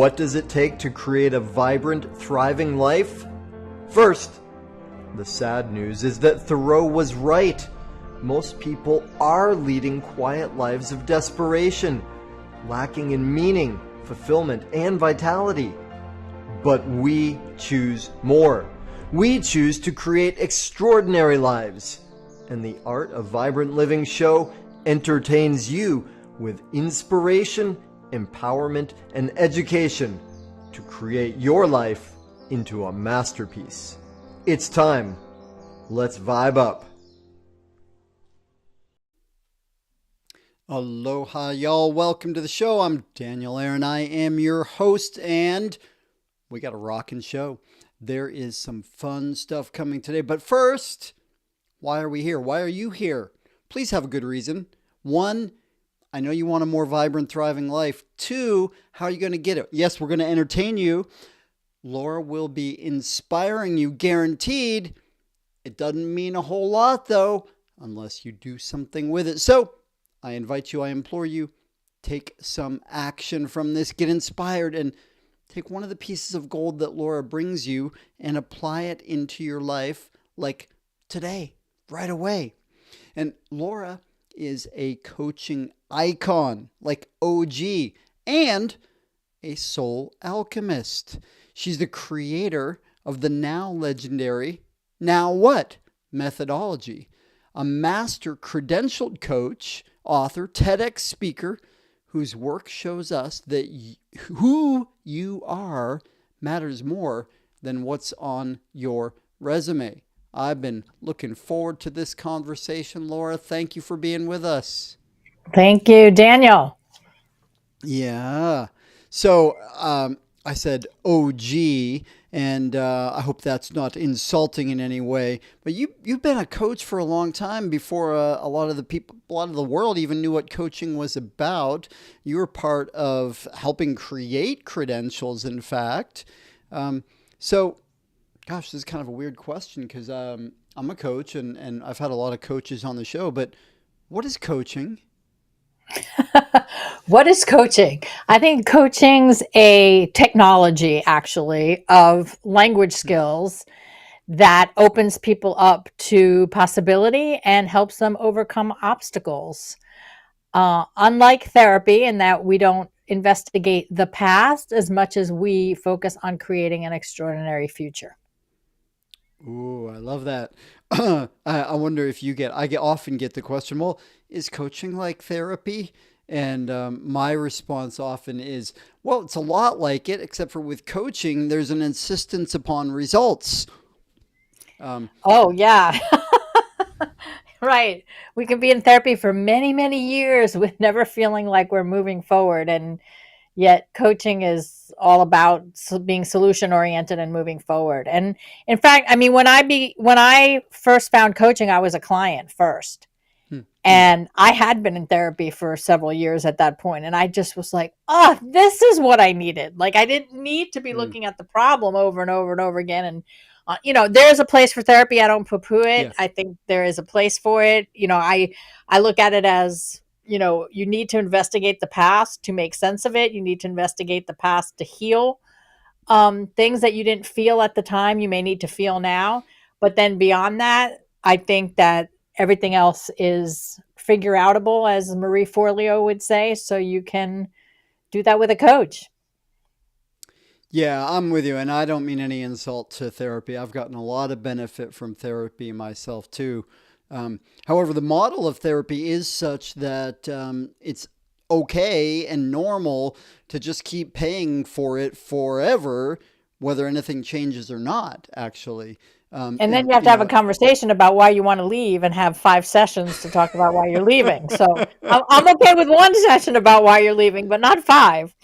What does it take to create a vibrant, thriving life? First, the sad news is that Thoreau was right. Most people are leading quiet lives of desperation, lacking in meaning, fulfillment, and vitality. But we choose more. We choose to create extraordinary lives. And the Art of Vibrant Living show entertains you with inspiration, empowerment, and education to create your life into a masterpiece. It's time. Let's vibe up. Aloha, y'all. Welcome to the show. I'm Daniel Aaron. I am your host, and we got a rockin' show. There is some fun stuff coming today. But first, why are we here? Why are you here? Please have a good reason. One, I know you want a more vibrant, thriving life. Two, how are you going to get it? Yes, we're going to entertain you. Laura will be inspiring you, guaranteed. It doesn't mean a whole lot, though, unless you do something with it. So, I invite you, I implore you, take some action from this. Get inspired and take one of the pieces of gold that Laura brings you and apply it into your life, like today, right away. And Laura is a coaching icon, like OG, and a soul alchemist. She's the creator of the now legendary Now What methodology, a master credentialed coach, author, TEDx speaker, whose work shows us that who you are matters more than what's on your resume. I've been looking forward to this conversation, Laura. Thank you for being with us. Thank you, Daniel. Yeah. So I said OG, and I hope that's not insulting in any way. But you've been a coach for a long time before a lot of the world even knew what coaching was about. You were part of helping create credentials, in fact. So, gosh, this is kind of a weird question because I'm a coach and I've had a lot of coaches on the show. But what is coaching? What is coaching? I think coaching's a technology, actually, of language skills that opens people up to possibility and helps them overcome obstacles. Unlike therapy, in that we don't investigate the past as much as we focus on creating an extraordinary future. Ooh, I love that. I wonder if often get the question, well, is coaching like therapy? And my response often is, well, it's a lot like it, except for with coaching, there's an insistence upon results. Oh, yeah. Right. We can be in therapy for many, many years with never feeling like we're moving forward. And yet coaching is all about being solution oriented and moving forward. And in fact, I mean, when I first found coaching, I was a client first. Hmm, And I had been in therapy for several years at that point. And I just was like, oh, this is what I needed. Like, I didn't need to be hmm. looking at the problem over and over and over again. And, there's a place for therapy. I don't poo-poo it. Yeah. I think there is a place for it. I look at it as, you need to investigate the past to make sense of it. You need to investigate the past to heal. Things that you didn't feel at the time, you may need to feel now. But then beyond that, I think that everything else is figure outable, as Marie Forleo would say. So you can do that with a coach. Yeah, I'm with you. And I don't mean any insult to therapy. I've gotten a lot of benefit from therapy myself, too. However, the model of therapy is such that it's okay and normal to just keep paying for it forever, whether anything changes or not, actually. And then you have to have a conversation about why you want to leave and have 5 sessions to talk about why you're leaving. So I'm okay with 1 session about why you're leaving, but not 5.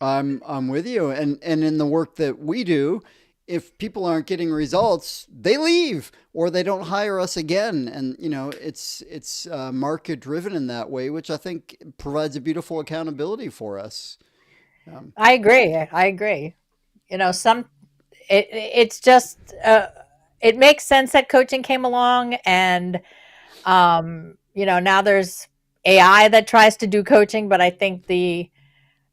I'm with you. And in the work that we do, if people aren't getting results, they leave or they don't hire us again. And it's market driven in that way, which I think provides a beautiful accountability for us. I agree. It's just it makes sense that coaching came along, and now there's AI that tries to do coaching, but I think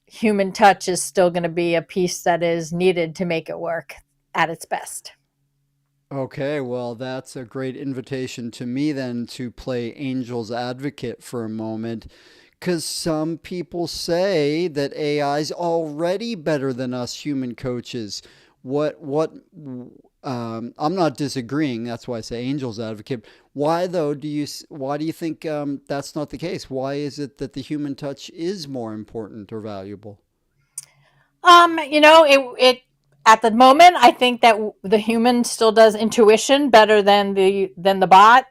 human touch is still going to be a piece that is needed to make it work at its best. Okay, well, that's a great invitation to me then to play angel's advocate for a moment. Because some people say that AI is already better than us human coaches. I'm not disagreeing. That's why I say angel's advocate. Why though why do you think that's not the case? Why is it that the human touch is more important or valuable? It at the moment, I think that the human still does intuition better than the bot.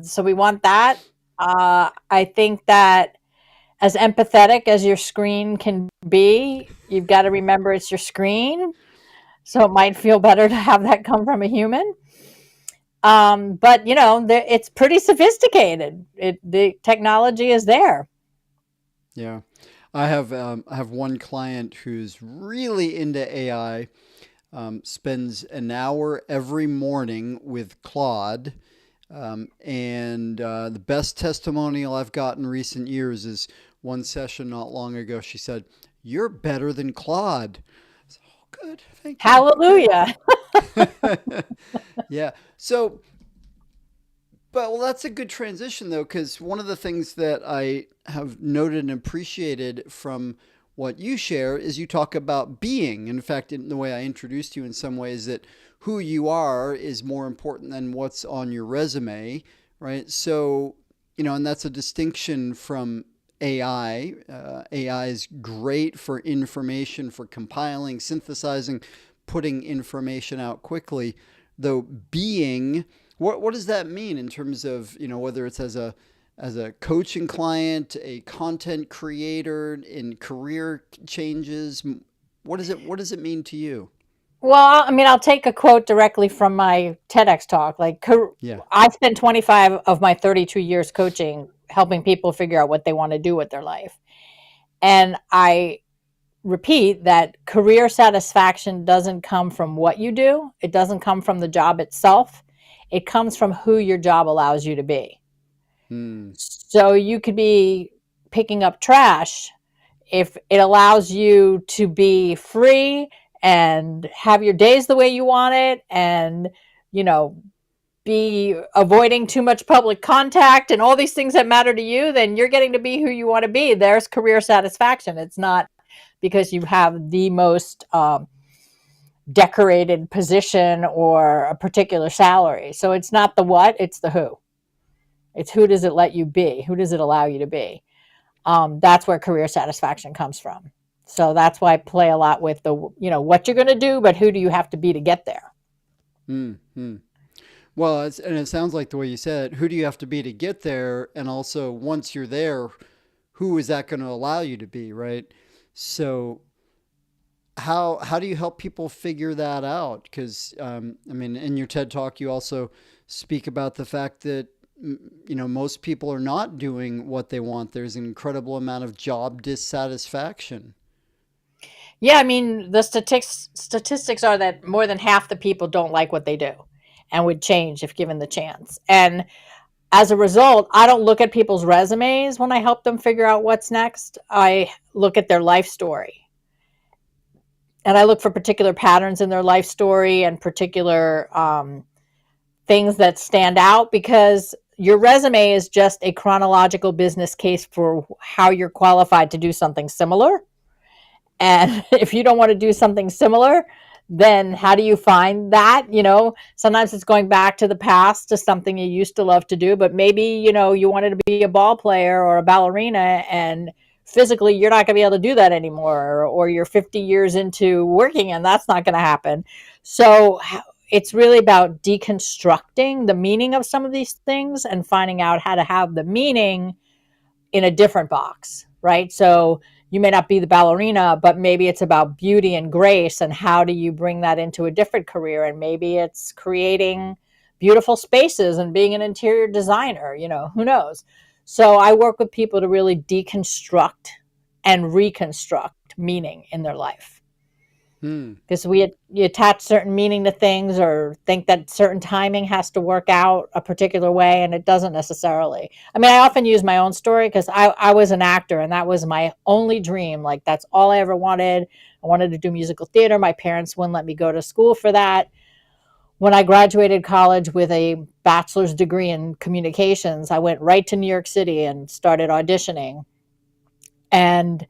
So we want that. I think that as empathetic as your screen can be, you've got to remember it's your screen. So it might feel better to have that come from a human. But it's pretty sophisticated. The technology is there. Yeah. I have one client who's really into AI, spends an hour every morning with Claude. And the best testimonial I've got in recent years is one session not long ago. She said, "You're better than Claude." I said, "Oh, good. Thank you. Good." Hallelujah. Yeah. So, but well, that's a good transition though, because one of the things that I have noted and appreciated from what you share is you talk about being. In fact, in the way I introduced you, in some ways, that who you are is more important than what's on your resume, right? So, and that's a distinction from AI. AI is great for information, for compiling, synthesizing, putting information out quickly. Though being, what does that mean in terms of whether it's as a coaching client, a content creator, in career changes? What does it mean to you? Well, I mean, I'll take a quote directly from my TEDx talk. Like, Yeah. I spent 25 of my 32 years coaching, helping people figure out what they want to do with their life. And I repeat that career satisfaction doesn't come from what you do, it doesn't come from the job itself. It comes from who your job allows you to be. Hmm. So you could be picking up trash if it allows you to be free and have your days the way you want it, and you know be avoiding too much public contact and all these things that matter to you, then you're getting to be who you want to be. There's career satisfaction. It's not because you have the most decorated position or a particular salary. So it's not the what, it's the who. It's who does it let you be, who does it allow you to be. That's where career satisfaction comes from. So that's why I play a lot with the, what you're going to do, but who do you have to be to get there? Hmm. Hmm. Well, and it sounds like the way you said it, who do you have to be to get there? And also, once you're there, who is that going to allow you to be, right? So, how do you help people figure that out? Because I mean, in your TED talk, you also speak about the fact that most people are not doing what they want. There's an incredible amount of job dissatisfaction. Yeah, I mean, the statistics are that more than half the people don't like what they do and would change if given the chance. And as a result, I don't look at people's resumes when I help them figure out what's next. I look at their life story. And I look for particular patterns in their life story and particular things that stand out, because your resume is just a chronological business case for how you're qualified to do something similar. And if you don't want to do something similar, then how do you find that? Sometimes it's going back to the past, to something you used to love to do, but maybe, you wanted to be a ball player or a ballerina, and physically you're not going to be able to do that anymore, or you're 50 years into working and that's not going to happen. So it's really about deconstructing the meaning of some of these things and finding out how to have the meaning in a different box, right? So you may not be the ballerina, but maybe it's about beauty and grace, and how do you bring that into a different career? And maybe it's creating beautiful spaces and being an interior designer, who knows? So I work with people to really deconstruct and reconstruct meaning in their life. Hmm. because you attach certain meaning to things or think that certain timing has to work out a particular way, and it doesn't necessarily. I mean, I often use my own story because I was an actor, and that was my only dream. Like, that's all I ever wanted. I wanted to do musical theater. My parents wouldn't let me go to school for that. When I graduated college with a bachelor's degree in communications, I went right to New York City and started auditioning. And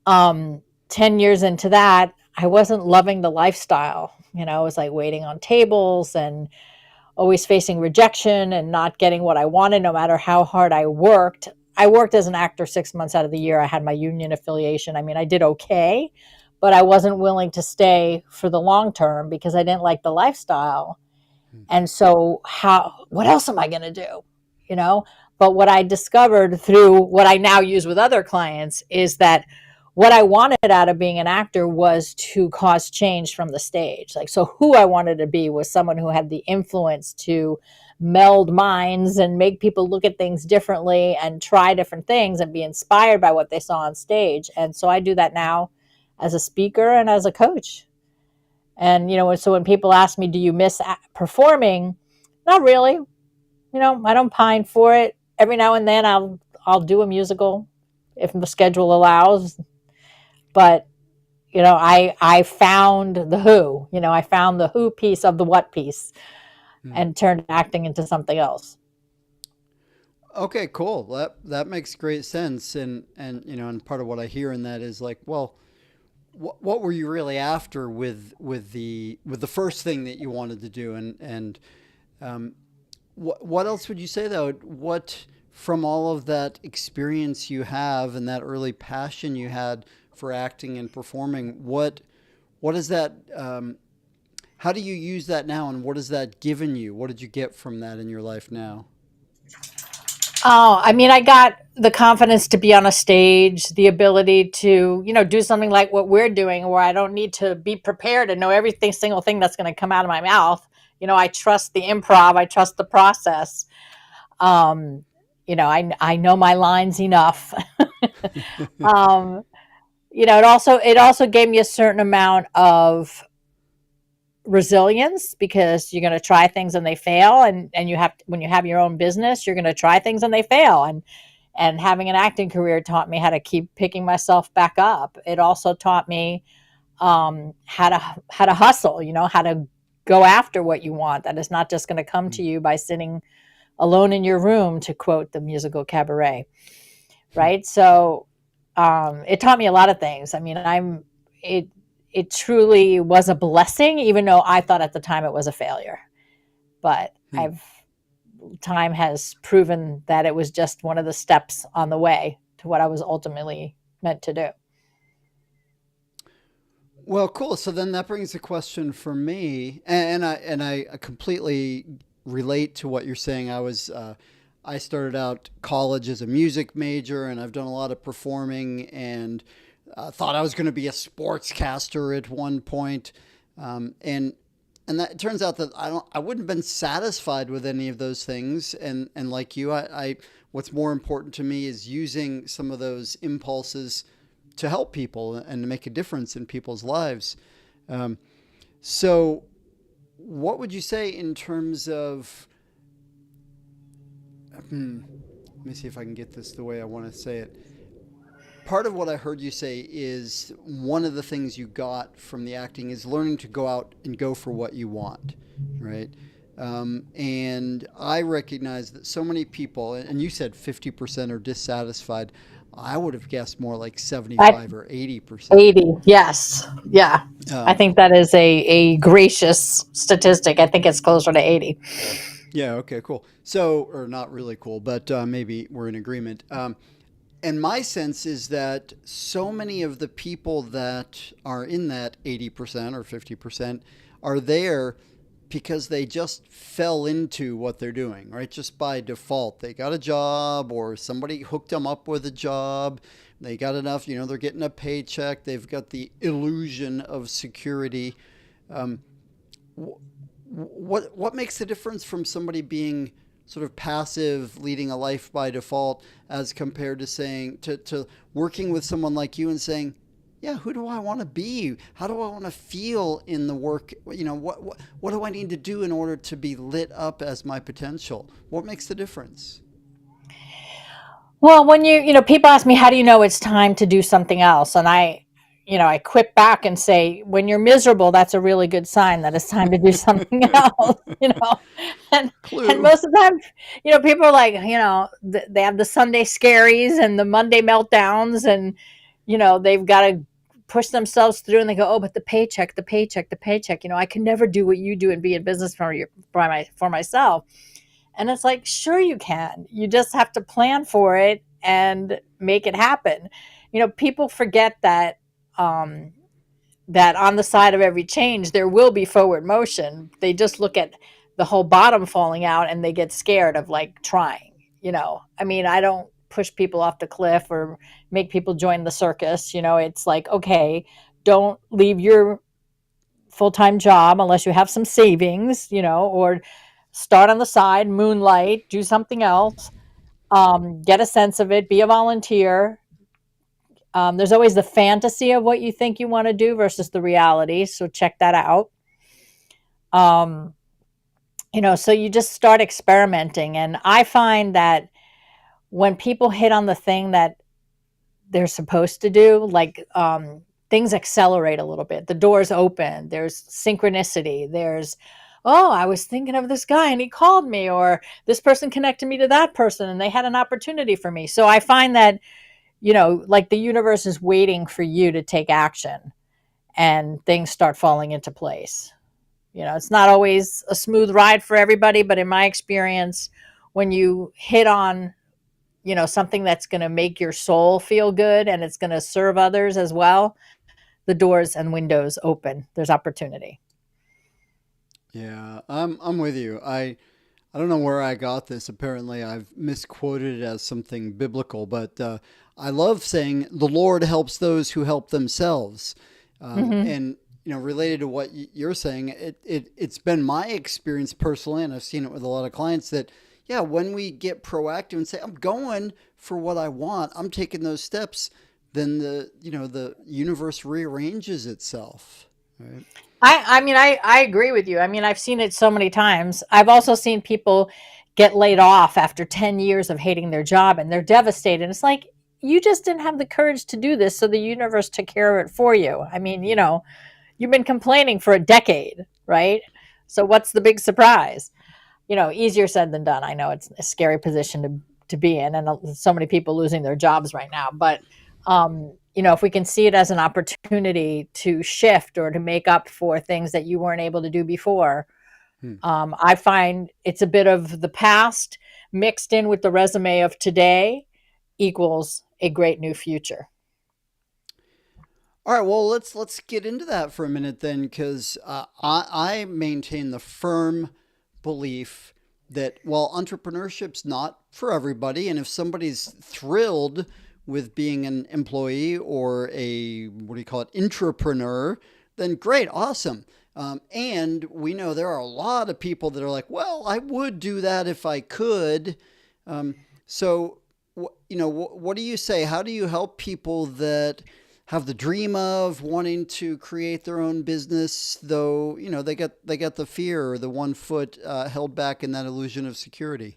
um, 10 years into that, I wasn't loving the lifestyle. I was like waiting on tables and always facing rejection and not getting what I wanted, no matter how hard I worked. I worked as an actor 6 months out of the year. I had my union affiliation. I mean, I did okay, but I wasn't willing to stay for the long term because I didn't like the lifestyle. And so, what else am I going to do? You know, but what I discovered through what I now use with other clients is that what I wanted out of being an actor was to cause change from the stage. Like, so who I wanted to be was someone who had the influence to meld minds and make people look at things differently and try different things and be inspired by what they saw on stage. And so I do that now as a speaker and as a coach. And, so when people ask me, do you miss performing? Not really. I don't pine for it. Every now and then I'll do a musical if the schedule allows. But, I found the who. I found the who piece of the what piece Hmm. and turned acting into something else. Okay, cool. That makes great sense. And and part of what I hear in that is like, well, what were you really after with the first thing that you wanted to do, and um, what else would you say though? What from all of that experience you have and that early passion you had for acting and performing, what is that? How do you use that now, and what has that given you? What did you get from that in your life now? Oh, I mean, I got the confidence to be on a stage, the ability to, do something like what we're doing, where I don't need to be prepared and know everything single thing that's going to come out of my mouth. I trust the improv, I trust the process. Um, I know my lines enough. um, it also gave me a certain amount of resilience because you're going to try things and they fail, and when you have your own business, you're going to try things and they fail, and having an acting career taught me how to keep picking myself back up. It also taught me how to hustle, how to go after what you want. That is not just going to come to you by sitting alone in your room, to quote the musical Cabaret, right? So it taught me a lot of things. I mean, it it truly was a blessing, even though I thought at the time it was a failure. But I've time has proven that it was just one of the steps on the way to what I was ultimately meant to do. Well, cool. So then that brings a question for me, and I completely relate to what you're saying. I started out college as a music major, and I've done a lot of performing, and thought I was going to be a sportscaster at one point, and that it turns out that I wouldn't have been satisfied with any of those things, and like you, I what's more important to me is using some of those impulses to help people and to make a difference in people's lives. Um, so, what would you say in terms of? Let me see if I can get this the way I want to say it. Part of what I heard you say is one of the things you got from the acting is learning to go out and go for what you want, right? And I recognize that so many people, and you said 50% are dissatisfied. I would have guessed more like I 75 or 80%. 80, yes, yeah. I Um, think that is a gracious statistic. I think it's closer to 80. yeah, okay, cool. So, or not really cool, but maybe we're in agreement. And my sense is that so many of the people that are in that 80% or 50% are there because they just fell into what they're doing, right? Just by default. They got a job or somebody hooked them up with a job. They got enough, they're getting a paycheck. They've got the illusion of security. Um, what makes the difference from somebody being sort of passive, leading a life by default, as compared to saying to working with someone like you and saying, yeah, who do I want to be? How do I want to feel in the work? What do I need to do in order to be lit up as my potential? What makes the difference? Well, when people ask me, how do you know it's time to do something else? And I quip back and say, when you're miserable, that's a really good sign that it's time to do something else. And, and Clue. most of the time, people are like, they have the Sunday scaries and the Monday meltdowns and, they've got to push themselves through and they go, oh, but the paycheck, the paycheck, the paycheck, I can never do what you do and be in business for myself. And it's like, sure, you can. You just have to plan for it and make it happen. People forget um, that on the side of every change, there will be forward motion. They just look at the whole bottom falling out and they get scared of like trying. I mean, I don't push people off the cliff or make people join the circus. It's like, okay, don't leave your full time job unless you have some savings, or start on the side, moonlight, do something else, get a sense of it, be a volunteer. There's always the fantasy of what you think you want to do versus the reality. So check that out. Um, so you just start experimenting. And I find that when people hit on the thing that they're supposed to do, like things accelerate a little bit. The doors open. There's synchronicity. There's, oh, I was thinking of this guy and he called me, or this person connected me to that person and they had an opportunity for me. So I find that, like the universe is waiting for you to take action and things start falling into place. It's not always a smooth ride for everybody, but in my experience, when you hit on something that's going to make your soul feel good and it's going to serve others as well, the doors and windows open. There's opportunity. Yeah, I'm with you. I don't know where I got this. Apparently, I've misquoted it as something biblical, but I love saying the Lord helps those who help themselves. Mm-hmm. And related to what you're saying, it's been my experience personally, and I've seen it with a lot of clients that yeah, when we get proactive and say I'm going for what I want, I'm taking those steps, then the universe rearranges itself. Right? I agree with you. I mean, I've seen it so many times. I've also seen people get laid off after 10 years of hating their job and they're devastated. It's like, you just didn't have the courage to do this, so the universe took care of it for you. I mean, you've been complaining for a decade, right? So what's the big surprise? Easier said than done. I know it's a scary position to be in, and so many people losing their jobs right now. But if we can see it as an opportunity to shift or to make up for things that you weren't able to do before, Hmm. I find it's a bit of the past mixed in with the resume of today equals a great new future. All right, well let's get into that for a minute then, because I maintain the firm belief that while entrepreneurship's not for everybody, and if somebody's thrilled with being an employee or a what do you call it, intrapreneur, then great, awesome. And we know there are a lot of people that are like, well, I would do that if I could. So, what do you say? How do you help people that have the dream of wanting to create their own business, though they got the fear or the one foot held back in that illusion of security?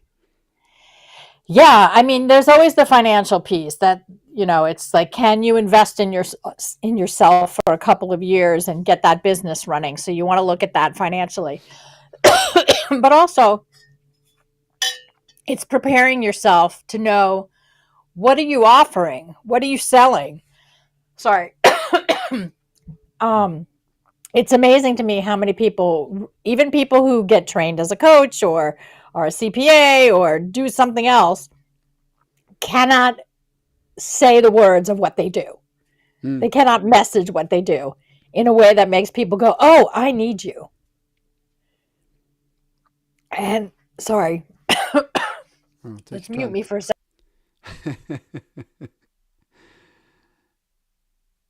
Yeah, I mean, there's always the financial piece that, it's like, can you invest in yourself for a couple of years and get that business running? So you want to look at that financially. But also, it's preparing yourself to know, what are you offering? What are you selling? Sorry. um it's amazing to me how many people, even people who get trained as a coach or a CPA or do something else, cannot say the words of what they do. Hmm. They cannot message what they do in a way that makes people go, "Oh, I need you." And sorry, Oh, take let's your mute time. me for a second.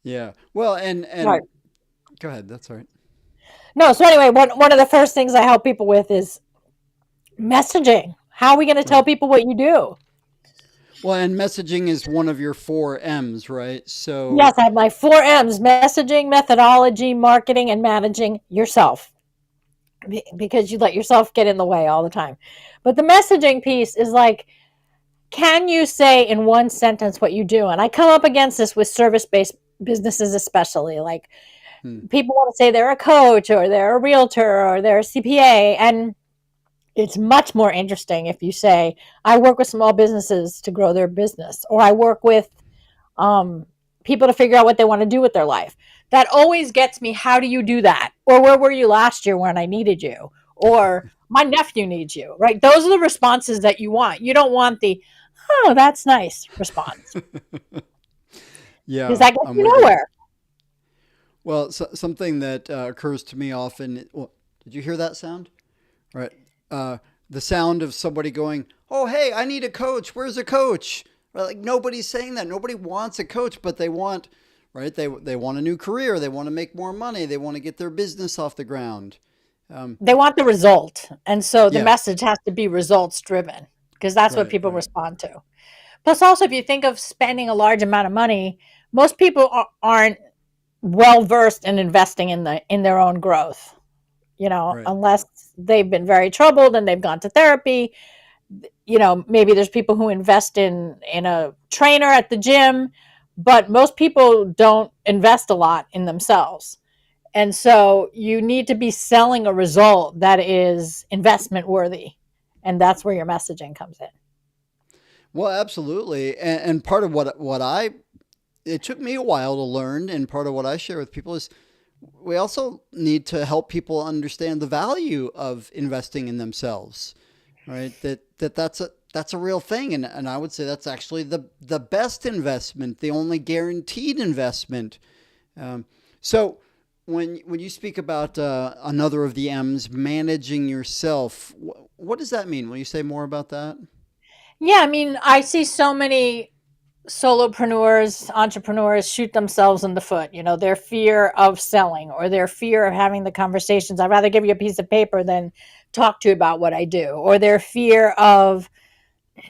Yeah. Well, Sorry. and go ahead. That's all right. No, so anyway, one of the first things I help people with is messaging. How are we going to tell Right. people what you do? Well, and messaging is one of your four M's, right? So, Yes, I have my four M's: messaging, methodology, marketing, and managing yourself. Because you let yourself get in the way all the time. But the messaging piece is like, can you say in one sentence what you do? And I come up against this with service based businesses, especially. Like, hmm, people want to say they're a coach or they're a realtor or they're a CPA. And it's much more interesting if you say, I work with small businesses to grow their business, or I work with um, people to figure out what they want to do with their life. That always gets me. How do you do that? Or where were you last year when I needed you? Or my nephew needs you, right? Those are the responses that you want. You don't want the, oh, that's nice response, because yeah, that gets I'm you with you. nowhere. Well, something that occurs to me often. Well, did you hear that sound? Right. Uh, the sound of somebody going, "Oh, hey, I need a coach. Where's a coach?" Right? Like nobody's saying that. Nobody wants a coach, but they want, right? They want a new career. They want to make more money. They want to get their business off the ground. Um, They want the result. And so the yeah. message has to be results driven, because that's what Right. people Right. respond to. Plus, also, if you think of spending a large amount of money, most people aren't well versed in investing in their own growth, Right. unless they've been very troubled and they've gone to therapy. Maybe there's people who invest in a trainer at the gym, but most people don't invest a lot in themselves. And so you need to be selling a result that is investment worthy, and that's where your messaging comes in. Well, absolutely. And part of what I it took me a while to learn, and part of what I share with people is we also need to help people understand the value of investing in themselves, right? That's a real thing, and I would say that's actually the best investment, the only guaranteed investment. Um, so when you speak about another of the M's, managing yourself, what does that mean? Will you say more about that? Yeah, I mean, I see so many solopreneurs, entrepreneurs shoot themselves in the foot. Their fear of selling or their fear of having the conversations. I'd rather give you a piece of paper than talk to you about what I do, or their fear of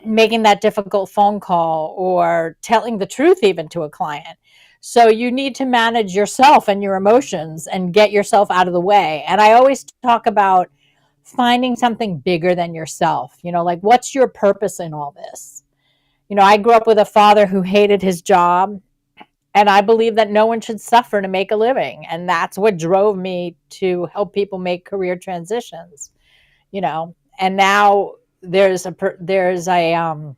making that difficult phone call or telling the truth even to a client. So you need to manage yourself and your emotions and get yourself out of the way. And I always talk about finding something bigger than yourself. Like, what's your purpose in all this? I grew up with a father who hated his job, and I believe that no one should suffer to make a living. And that's what drove me to help people make career transitions. And now there's a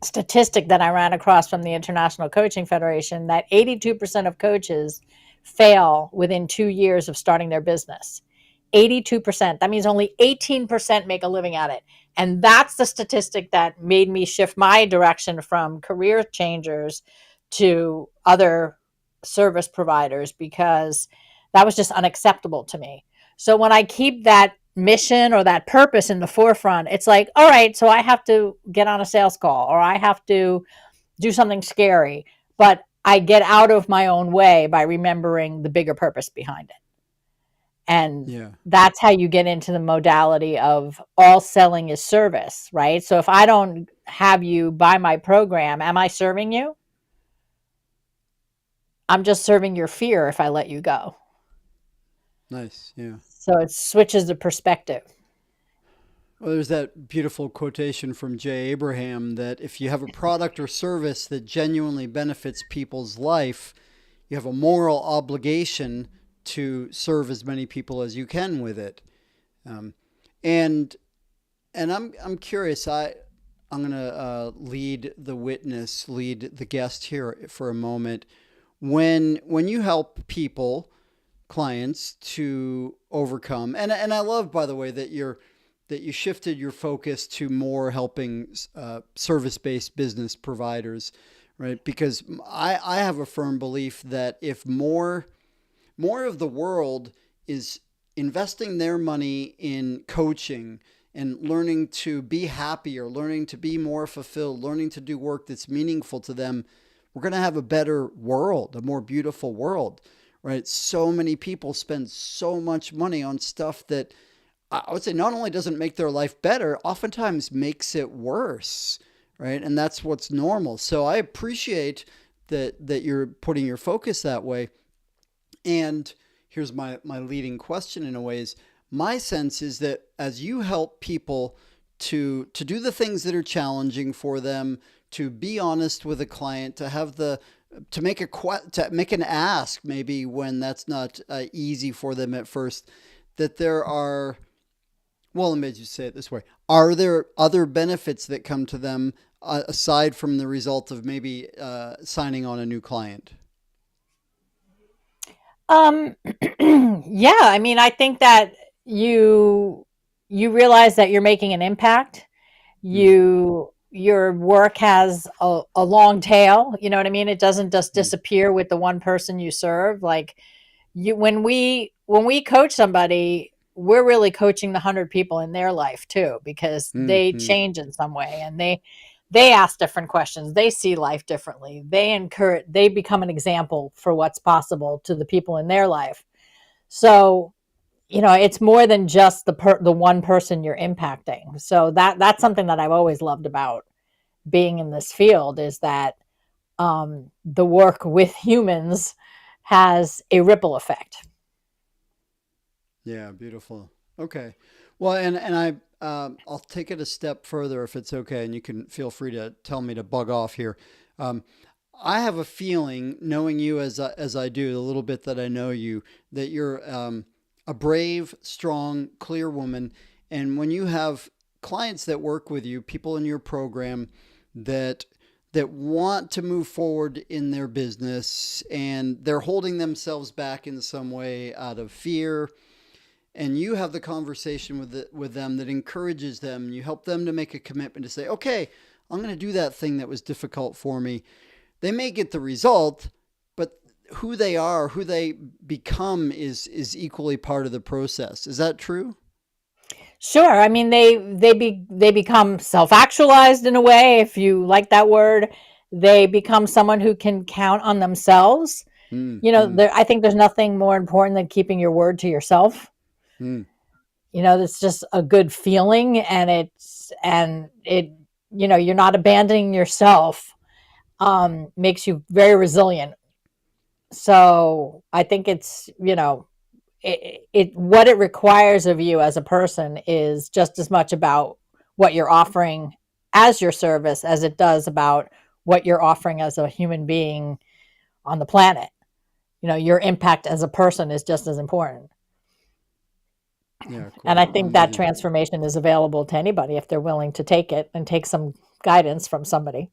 statistic that I ran across from the International Coaching Federation that 82% of coaches fail within 2 years of starting their business. 82%. That means only 18% make a living at it. And that's the statistic that made me shift my direction from career changers to other service providers, because that was just unacceptable to me. So when I keep that mission or that purpose in the forefront, it's like, all right, so I have to get on a sales call or I have to do something scary, but I get out of my own way by remembering the bigger purpose behind it. And Yeah. that's how you get into the modality of all selling is service, right? So if I don't have you buy my program, am I serving you? I'm just serving your fear if I let you go. Nice. Yeah. So it switches the perspective. Well, there's that beautiful quotation from Jay Abraham that if you have a product or service that genuinely benefits people's life, you have a moral obligation to serve as many people as you can with it. Um, and and I'm curious. I'm gonna lead the witness, lead the guest here for a moment. When you help people, clients to overcome, and I love, by the way, that you shifted your focus to more helping service-based business providers, right? Because I have a firm belief that if more of the world is investing their money in coaching and learning to be happier, learning to be more fulfilled, learning to do work that's meaningful to them, we're going to have a better world, a more beautiful world, right? So many people spend so much money on stuff that I would say not only doesn't make their life better, oftentimes makes it worse, right? And that's what's normal. So I appreciate that you're putting your focus that way. And here's my leading question in a way is my sense is that as you help people to do the things that are challenging for them, to be honest with a client, to have the to make an ask maybe when that's not easy for them at first, that there are, well, let me just say it this way: are there other benefits that come to them aside from the result of maybe signing on a new client? Um, yeah, I mean, I think that you you realize that you're making an impact. Mm, Your work has a long tail. You know what I mean? It doesn't just mm, disappear with the one person you serve. Like you, when we coach somebody, we're really coaching the 100 people in their life too, because mm, they mm. change in some way, and they ask different questions. They see life differently. They become an example for what's possible to the people in their life. So, it's more than just the one person you're impacting. So that's something that I've always loved about being in this field, is that the work with humans has a ripple effect. Yeah, beautiful. Okay. Well, and I'll take it a step further if it's okay, and you can feel free to tell me to bug off here. Um, I have a feeling, knowing you as I do, the little bit that I know you, that you're a brave, strong, clear woman. And when you have clients that work with you, people in your program that want to move forward in their business, and they're holding themselves back in some way out of fear, and you have the conversation with them that encourages them, you help them to make a commitment to say, okay, I'm going to do that thing that was difficult for me. They may get the result, but who they are, who they become is equally part of the process. Is that true? Sure. I mean, they become self-actualized in a way, if you like that word. They become someone who can count on themselves. Mm, mm, I think there's nothing more important than keeping your word to yourself. mm. It's just a good feeling, and you're not abandoning yourself. Makes you very resilient. So I think what it requires of you as a person is just as much about what you're offering as your service as it does about what you're offering as a human being on the planet. Your impact as a person is just as important. Yeah, And I cool. think I'm with that you. transformation is available to anybody if they're willing to take it and take some guidance from somebody.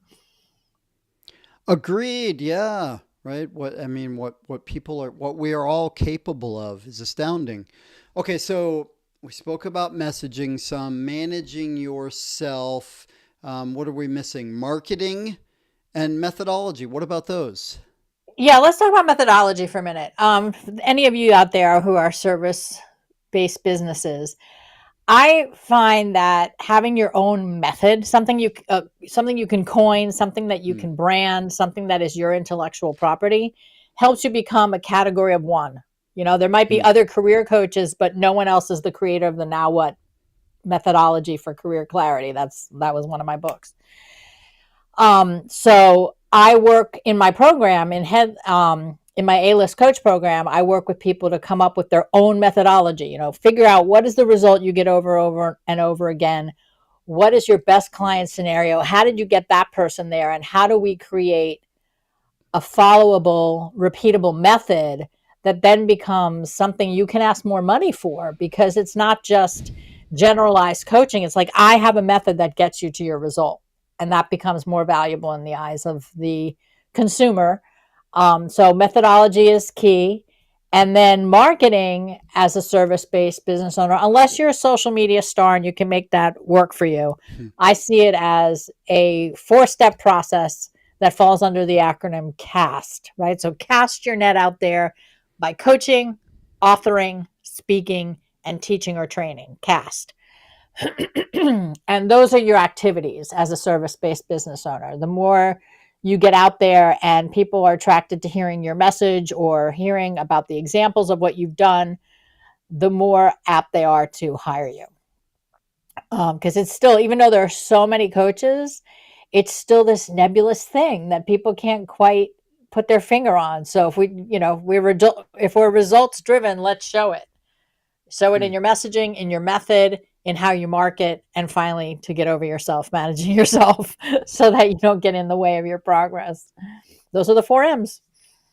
Agreed. Yeah. Right. What I mean, what people are, what we are all capable of is astounding. Okay, so we spoke about messaging, some managing yourself. What are we missing? Marketing and methodology. What about those? Yeah, let's talk about methodology for a minute. Any of you out there who are service based businesses, I find that having your own method, something you can coin, something that you Hmm. can brand, something that is your intellectual property, helps you become a category of one. There might be Hmm. other career coaches, but no one else is the creator of the now what methodology for career clarity. That was one of my books. So I work in my program in my A-list coach program. I work with people to come up with their own methodology. Figure out what is the result you get over and over again. What is your best client scenario? How did you get that person there? And how do we create a followable, repeatable method that then becomes something you can ask more money for, because it's not just generalized coaching. It's like, I have a method that gets you to your result. And that becomes more valuable in the eyes of the consumer. So methodology is key. And then marketing as a service based business owner, unless you're a social media star and you can make that work for you, Hmm. I see it as a 4-step process that falls under the acronym CAST, right? So cast your net out there by coaching, authoring, speaking, and teaching or training. CAST. And those are your activities as a service based business owner. The more you get out there and people are attracted to hearing your message or hearing about the examples of what you've done, the more apt they are to hire you. Because it's still, even though there are so many coaches, it's still this nebulous thing that people can't quite put their finger on. So if we, if we're results driven, let's show it. Show it Hmm. in your messaging, in your method, in how you market, and finally to get over yourself, managing yourself so that you don't get in the way of your progress. Those are the four M's.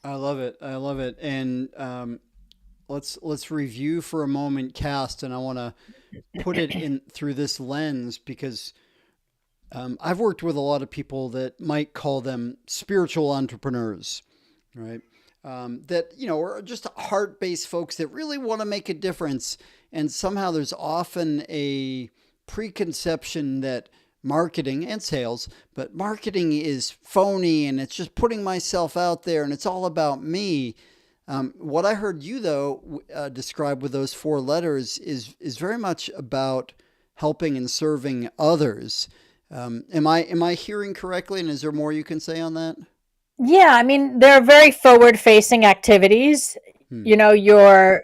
I love it. I love it. And let's review for a moment cast, and I want to put it in through this lens because I've worked with a lot of people that might call them spiritual entrepreneurs, right? That are just heart-based folks that really want to make a difference, and somehow there's often a preconception that marketing and sales, but marketing is phony and it's just putting myself out there and it's all about me. What I heard you though describe with those four letters is very much about helping and serving others. Am I hearing correctly? And is there more you can say on that? Yeah, I mean, they're very forward facing activities. Hmm. You know, you're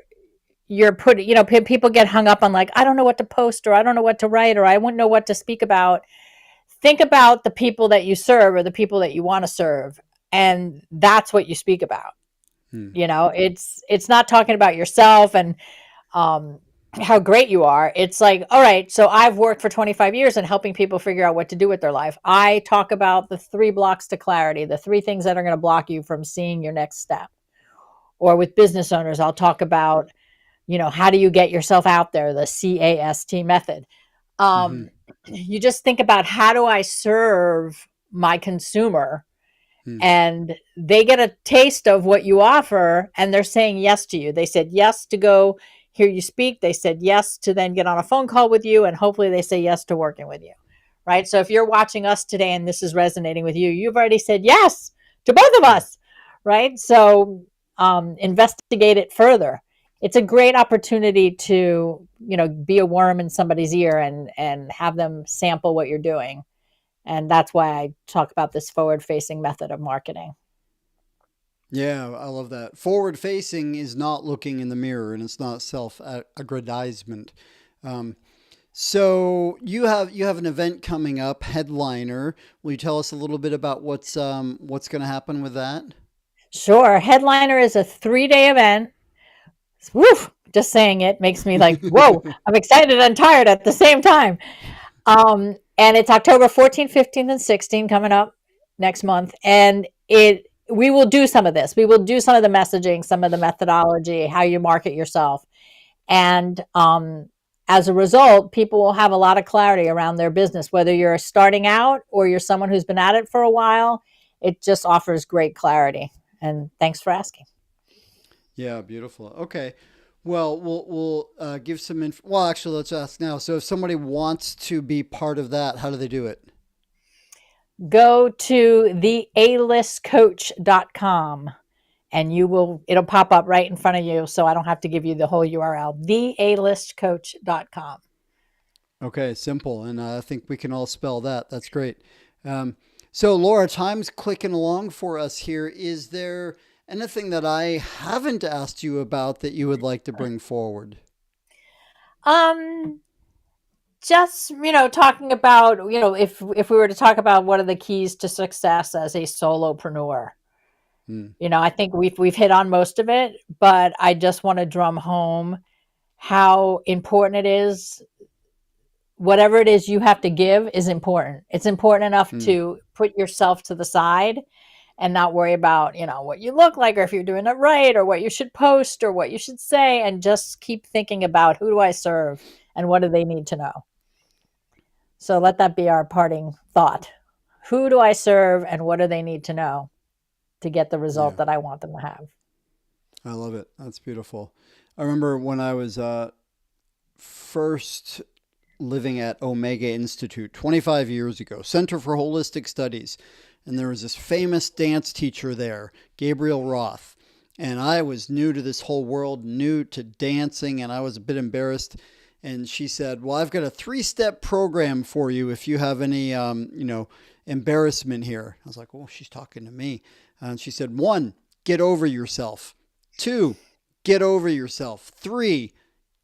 putting, people get hung up on like, I don't know what to post or I don't know what to write or I wouldn't know what to speak about. Think about the people that you serve or the people that you want to serve. And that's what you speak about. Hmm. It's not talking about yourself and um, how great you are. It's like, all right, so I've worked for 25 years in helping people figure out what to do with their life. I talk about the 3 blocks to clarity, the 3 things that are going to block you from seeing your next step. Or with business owners, I'll talk about, how do you get yourself out there, the CAST method. Mm-hmm. You just think about how do I serve my consumer, Hmm. and they get a taste of what you offer and they're saying yes to you. They said yes to go hear you speak. They said yes to then get on a phone call with you, and hopefully they say yes to working with you. Right? So if you're watching us today and this is resonating with you, you've already said yes to both of Yeah. us. Right? So investigate it further. It's a great opportunity to, be a worm in somebody's ear and have them sample what you're doing. And that's why I talk about this forward facing method of marketing. Yeah, I love that. Forward facing is not looking in the mirror and it's not self aggrandizement. Um, so you have an event coming up, headliner. Will you tell us a little bit about what's going to happen with that? Sure. Headliner is a 3-day event. Woof, just saying it makes me like, whoa, I'm excited and tired at the same time. And it's October 14th, 15th, and 16th coming up next month. And we will do some of this. We will do some of the messaging, some of the methodology, how you market yourself. And as a result, people will have a lot of clarity around their business, whether you're starting out or you're someone who's been at it for a while. It just offers great clarity. And thanks for asking. Yeah, beautiful. Okay. Well, we'll give some well, actually, let's ask now. So if somebody wants to be part of that, how do they do it? Go to thealistcoach.com and it'll pop up right in front of you. So I don't have to give you the whole URL, thealistcoach.com. Okay, simple. And I think we can all spell that. That's great. Um, so, Laura, time's clicking along for us here. Is there anything that I haven't asked you about that you would like to bring forward? Um, just, talking about, if we were to talk about what are the keys to success as a solopreneur, Hmm. I think we've hit on most of it, but I just want to drum home how important it is. Whatever it is you have to give is important. It's important enough Hmm. to put yourself to the side and not worry about, what you look like or if you're doing it right or what you should post or what you should say, and just keep thinking about who do I serve and what do they need to know. So let that be our parting thought. Who do I serve and what do they need to know to get the result Yeah, that I want them to have? I love it. That's beautiful. I remember when I was first living at Omega Institute 25 years ago, Center for Holistic Studies. And there was this famous dance teacher there, Gabriel Roth. And I was new to this whole world, new to dancing, and I was a bit embarrassed. And she said, "Well, I've got a 3-step program for you if you have any, embarrassment here." I was like, "Oh, she's talking to me." And she said, "1, get over yourself. 2, get over yourself. 3,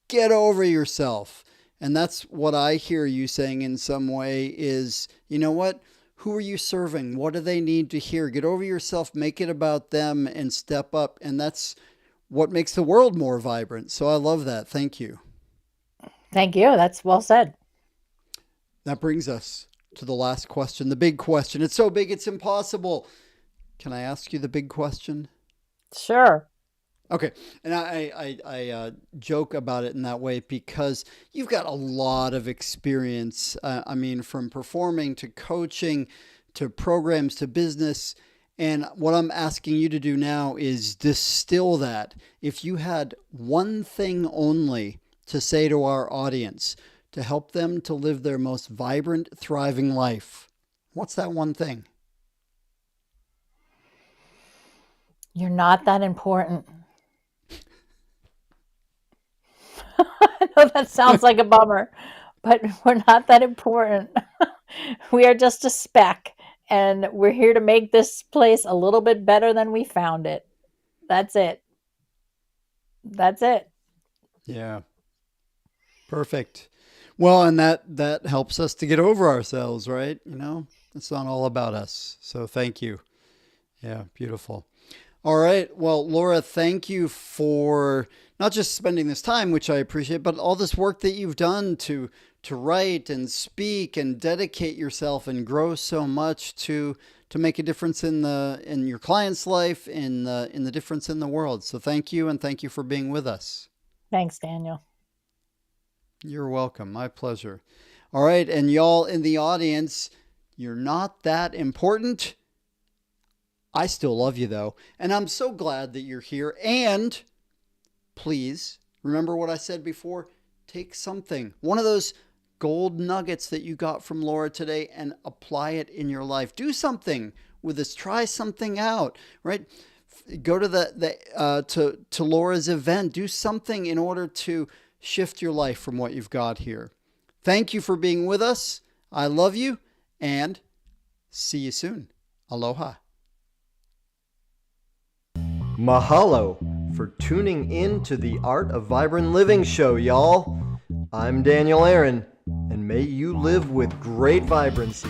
get over yourself." And that's what I hear you saying in some way is, you know what? Who are you serving? What do they need to hear? Get over yourself, make it about them, and step up. And that's what makes the world more vibrant. So I love that. Thank you. Thank you. That's well said. That brings us to the last question, the big question. It's so big, it's impossible. Can I ask you the big question? Sure. Okay. And I joke about it in that way because you've got a lot of experience. I mean, from performing to coaching to programs to business. And what I'm asking you to do now is distill that. If you had one thing only to say to our audience to help them to live their most vibrant, thriving life, what's that one thing? You're not that important. I know that sounds like a bummer, but we're not that important. We are just a speck, and we're here to make this place a little bit better than we found it. That's it. That's it. Yeah. Perfect. Well, and that helps us to get over ourselves, right? It's not all about us. So thank you. Yeah, beautiful. All right. Well, Laura, thank you for not just spending this time, which I appreciate, but all this work that you've done to write and speak and dedicate yourself and grow so much to make a difference in your client's life, in the difference in the world. So thank you, and thank you for being with us. Thanks, Daniel. You're welcome. My pleasure. All right. And y'all in the audience, you're not that important. I still love you though. And I'm so glad that you're here. And please remember what I said before. Take something, one of those gold nuggets that you got from Laura today, and apply it in your life. Do something with this. Try something out, right? Go to to Laura's event. Do something in order to shift your life from what you've got here. Thank you for being with us. I love you, and see you soon. Aloha. Mahalo for tuning in to the Art of Vibrant Living show, y'all. I'm Daniel Aaron, and may you live with great vibrancy.